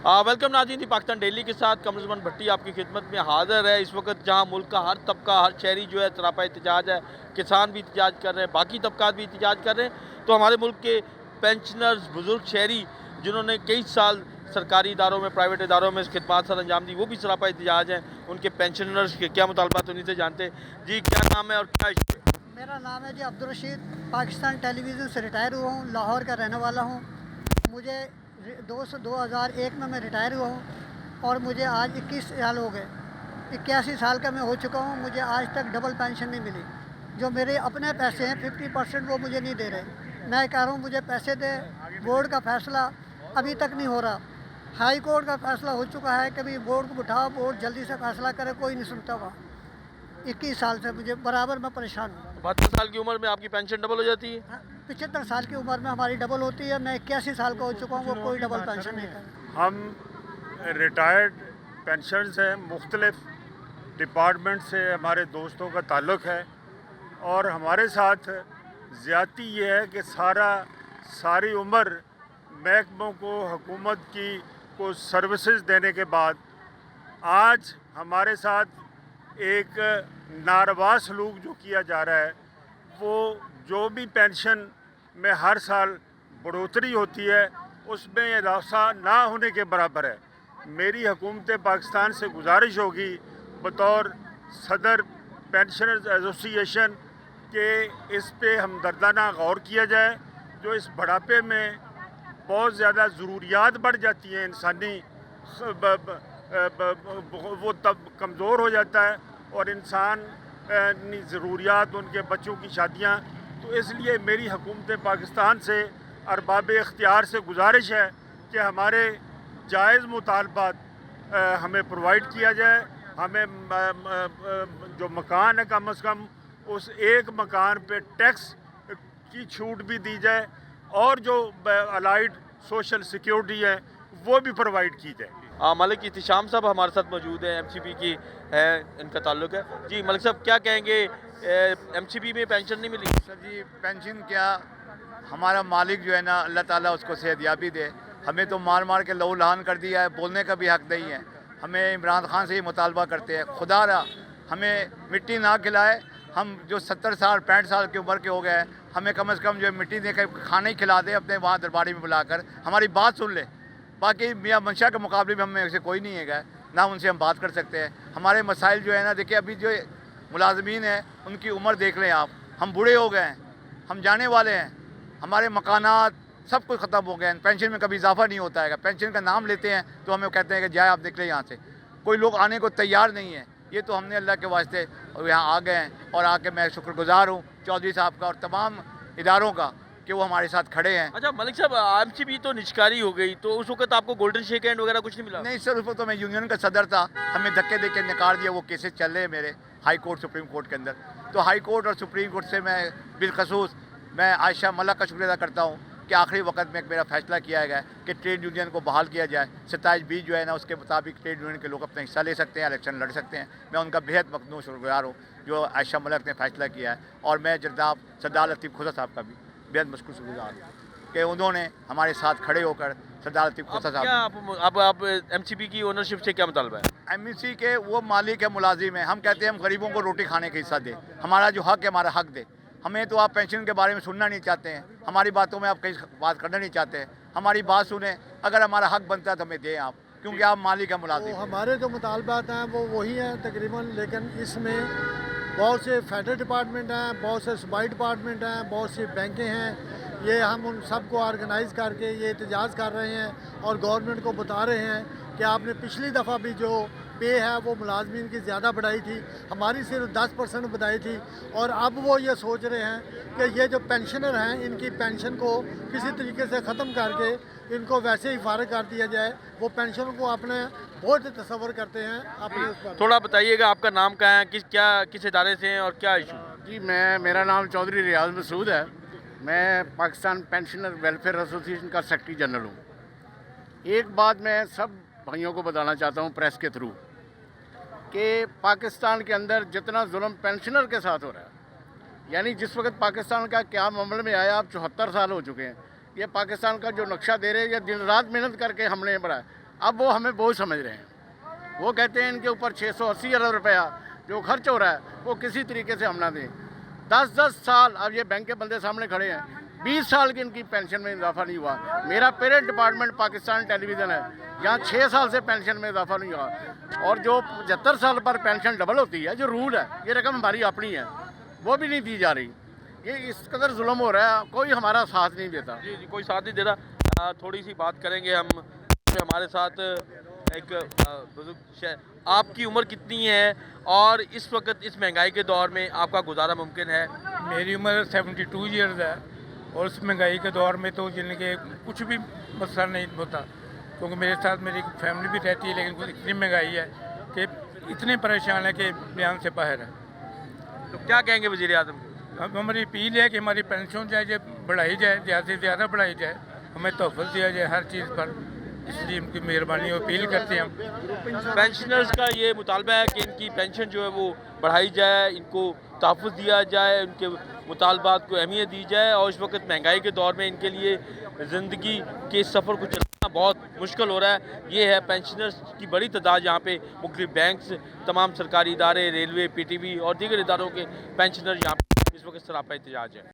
Welcome नाज़रीन दी Pakistan daily के साथ कमरुज़्ज़मान भट्टी आपकी खिदमत में हाज़िर है। इस वक्त जहां मुल्क का हर तबका, हर शहरी जो है सरापा एहतजाज है, किसान भी एहतजाज कर रहे हैं, बाकी तबकात भी एहतजाज कर रहे हैं। तो हमारे मुल्क के पेंशनर्स, बुज़ुर्ग शहरी जिन्होंने कई साल सरकारी इदारों में, प्राइवेट इदारों में खिदमत सर अंजाम दी, वो भी सरापा एहतजाज हैं। उनके पेंशनर्स के क्या मुतालबात उन्हीं से जानते हैं। जी क्या नाम है और क्या इशू है? मेरा नाम है जी अब्दुल रशीद। पाकिस्तान टेलीविज़न से रिटायर हुआ हूँ, लाहौर का रहने वाला हूँ। मुझे 2001 में मैं रिटायर हुआ हूँ और मुझे आज 21 साल हो गए। 81 साल का मैं हो चुका हूँ। मुझे आज तक डबल पेंशन नहीं मिली। जो मेरे अपने पैसे हैं 50% वो मुझे नहीं दे रहे। मैं कह रहा हूँ मुझे पैसे दे। बोर्ड का फैसला अभी तक नहीं हो रहा। हाई कोर्ट का फैसला हो चुका है, कभी बोर्ड को उठाओ, बोर्ड जल्दी से फैसला करे, कोई नहीं सुनता हुआ। 21 साल से मुझे बराबर मैं परेशान हूँ। 72 साल की उम्र में आपकी पेंशन डबल हो जाती है? 75 साल की उम्र में हमारी डबल होती है। मैं 81 साल का हो चुका हूँ, वो कोई डबल पेंशन नहीं कर। हम रिटायर्ड पेंशनर्स हैं, मुख्तलिफ डिपार्टमेंट से हमारे दोस्तों का ताल्लुक़ है और हमारे साथ ज़्यादती ये है कि सारी उम्र महकमों को, हुकूमत को सर्विसेज देने के बाद आज हमारे साथ एक नारवा सलूक जो किया जा रहा है, वो जो भी पेंशन में हर साल बढ़ोतरी होती है उसमें इजाफा ना होने के बराबर है। मेरी हुकूमत पाकिस्तान से गुजारिश होगी बतौर सदर पेंशनर्स एसोसिएशन के इस पे हमदर्दाना गौर किया जाए। जो इस बुढ़ापे में बहुत ज़्यादा ज़रूरियात बढ़ जाती हैं, इंसानी वो तब कमज़ोर हो जाता है और इंसान ज़रूरियात, उनके बच्चों की शादियाँ। तो इसलिए मेरी हुकूमत पाकिस्तान से अरबाब इख्तियार से गुजारिश है कि हमारे जायज़ मुतालबात हमें प्रोवाइड किया जाए। हमें जो मकान है कम से कम उस एक मकान पे टैक्स की छूट भी दी जाए और जो अलाइड सोशल सिक्योरिटी है वो भी प्रोवाइड की जाए। मलिक इत्तिशाम साहब हमारे साथ मौजूद हैं, एमसीपी की है, इनका ताल्लुक है। जी मलिक साहब क्या कहेंगे, एमसीपी में पेंशन नहीं मिली? सर जी, पेंशन क्या, हमारा मालिक जो है ना, अल्लाह ताला उसको सेहतयाबी दे। हमें तो मार मार के लहू लहान कर दिया है, बोलने का भी हक नहीं है। हमें इमरान खान से ही मुतालबा करते हैं, खुदा रहा हमें मिट्टी ना खिलाए। हम जो 70 साल 65 साल की उम्र के हो गए, हमें कम से कम जो मिट्टी दे कर खाना ही खिला दे, अपने वहाँ दरबारी में बुलाकर हमारी बात सुन ले। बाकी मियाँ मंशा के मुकाबले में हमें से कोई नहीं है, ना उनसे हम बात कर सकते हैं। हमारे मसाइल जो है ना, देखिए अभी जो मुलाजमीन हैं उनकी उम्र देख लें आप, हम बूढ़े हो गए हैं, हम जाने वाले हैं, हमारे मकानात सब कुछ ख़त्म हो गए हैं। पेंशन में कभी इजाफा नहीं होता है। पेंशन का नाम लेते हैं तो हमें कहते हैं कि जाए आप निकले यहाँ से। कोई लोग आने को तैयार नहीं है। ये तो हमने अल्लाह के वास्ते यहाँ आ गए हैं और आके मैं शुक्रगुजार हूँ चौधरी साहब का और तमाम इदारों का कि वो हमारे साथ खड़े हैं। अच्छा मलिक साहब, एमसीपी तो निष्कारी हो गई, तो उस वक्त आपको गोल्डन शेक हैंड वगैरह कुछ नहीं मिला? नहीं सर, उस वक्त तो मैं यूनियन का सदर था, हमें धक्के दे के निकाल दिया। वो केसेस चल रहे हैं मेरे हाई कोर्ट, सुप्रीम कोर्ट के अंदर। तो हाई कोर्ट और सुप्रीम कोर्ट से मैं बिलखसूस मैं आयशा मलिक का शुक्रिया अदा करता हूँ कि आखिरी वक्त में एक मेरा फैसला किया गया कि ट्रेड यूनियन को बहाल किया जाए। 27(b) जो है ना, उसके मुताबिक ट्रेड यूनियन के लोग अपना हिस्सा ले सकते हैं, इलेक्शन लड़ सकते हैं। मैं उनका बेहद मखनूस शुक्रगुजार हूँ जो आयशा मलिक ने फैसला किया है। और मैं जनाब सरदार लतीफ़ खोसा साहब का भी बेहद मशकूर शुक्रगुजार हूँ कि उन्होंने हमारे साथ खड़े होकर सरदार लतीफ़ खोसा साहब। आप एमसीपी की ओनरशिप से क्या मुतालबा है? एमईसी के वो मालिक है, मुलाजिम है। हम कहते हैं हम गरीबों को रोटी खाने का हिस्सा दे, हमारा जो हक है हमारा हक दे। हमें तो आप पेंशन के बारे में सुनना नहीं चाहते हैं, हमारी बातों में आप कहीं बात करना नहीं चाहते हैं। हमारी बात सुने, अगर हमारा हक बनता है तो हमें दें आप, क्योंकि आप मालिक है, मुलाजिम। तो हमारे जो मुतालबात हैं वो वही हैं तकरीबन, लेकिन इसमें बहुत से फेडरल डिपार्टमेंट हैं, बहुत से सूबाई डिपार्टमेंट हैं, बहुत सी बैंकें हैं। ये हम उन सबको ऑर्गेनाइज़ करके ये एहतजाज कर रहे हैं और गवर्नमेंट को बता रहे हैं कि आपने पिछली दफ़ा भी जो पे है वो मुलाजमीन की ज़्यादा बढ़ाई थी, हमारी सिर्फ 10% बढ़ाई थी। और अब वो ये सोच रहे हैं कि ये जो पेंशनर हैं इनकी पेंशन को किसी तरीके से ख़त्म करके इनको वैसे ही फारग कर दिया जाए। वो पेंशन को अपने बोझ तस्वर करते हैं अपने उस पर। थोड़ा बताइएगा आपका नाम क्या है, किस इदारे से हैं और क्या इशू? जी, मेरा नाम चौधरी रियाज मसूद है। मैं पाकिस्तान पेंशनर वेलफेयर एसोसिएशन का सेक्रेटरी जनरल हूँ। एक बात मैं सब भाइयों को बताना चाहता हूँ प्रेस के थ्रू कि पाकिस्तान के अंदर जितना जुल्म पेंशनर के साथ हो रहा है, यानी जिस वक्त पाकिस्तान का क्या अमल में आया, अब 74 साल हो चुके हैं। ये पाकिस्तान का जो नक्शा दे रहे हैं, ये दिन रात मेहनत करके हमने बढ़ाया। अब वो हमें बोझ समझ रहे हैं। वो कहते हैं इनके ऊपर 680 अरब रुपया जो खर्च हो रहा है वो किसी तरीके से हम ना दें। 10-10 साल, अब ये बैंक के बंदे सामने खड़े हैं, 20 साल की इनकी पेंशन में इजाफा नहीं हुआ। मेरा पेरेंट डिपार्टमेंट पाकिस्तान टेलीविज़न है, यहाँ 6 साल से पेंशन में इजाफा नहीं हुआ। और जो 75 साल पर पेंशन डबल होती है, जो रूल है, ये रकम हमारी अपनी है, वो भी नहीं दी जा रही। ये इस कदर जुल्म हो रहा है, कोई हमारा साथ नहीं देता। जी जी, कोई साथ नहीं दे रहा। थोड़ी सी बात करेंगे हम। हमारे साथ एक बुजुर्ग, आपकी उम्र कितनी है और इस वक्त इस महंगाई के दौर में आपका गुजारा मुमकिन है? मेरी उम्र 72 ईयर्स है और उस महंगाई के दौर में तो जिन के कुछ भी मसला नहीं होता, क्योंकि मेरे साथ मेरी फैमिली भी रहती है, लेकिन इतनी महंगाई है कि इतने परेशान है कि बयान से बाहर है। तो क्या कहेंगे वज़ीर आज़म को? अब हमारी अपील है कि हमारी पेंशन जो बढ़ाई जाए, ज़्यादा से ज़्यादा बढ़ाई जाए, हमें तोहफ़ दिया जाए हर चीज़ पर, इसलिए उनकी मेहरबानी अपील करते हैं हम। पेंशनर्स का ये मुतालबा है कि इनकी पेंशन जो है वो बढ़ाई जाए, इनको तहफ़्फ़ुज़ दिया जाए, उनके मुतालबात को अहमियत दी जाए। और इस वक्त महंगाई के दौर में इनके लिए ज़िंदगी के सफ़र को चलाना बहुत मुश्किल हो रहा है। ये है पेंशनर्स की बड़ी तादाद यहाँ पे, मुख्तलिफ बैंक्स, तमाम सरकारी इदारे, रेलवे, PTV और दीगर इदारों के पेंशनर यहाँ पे इस वक्त सरापा एहतिजाज है।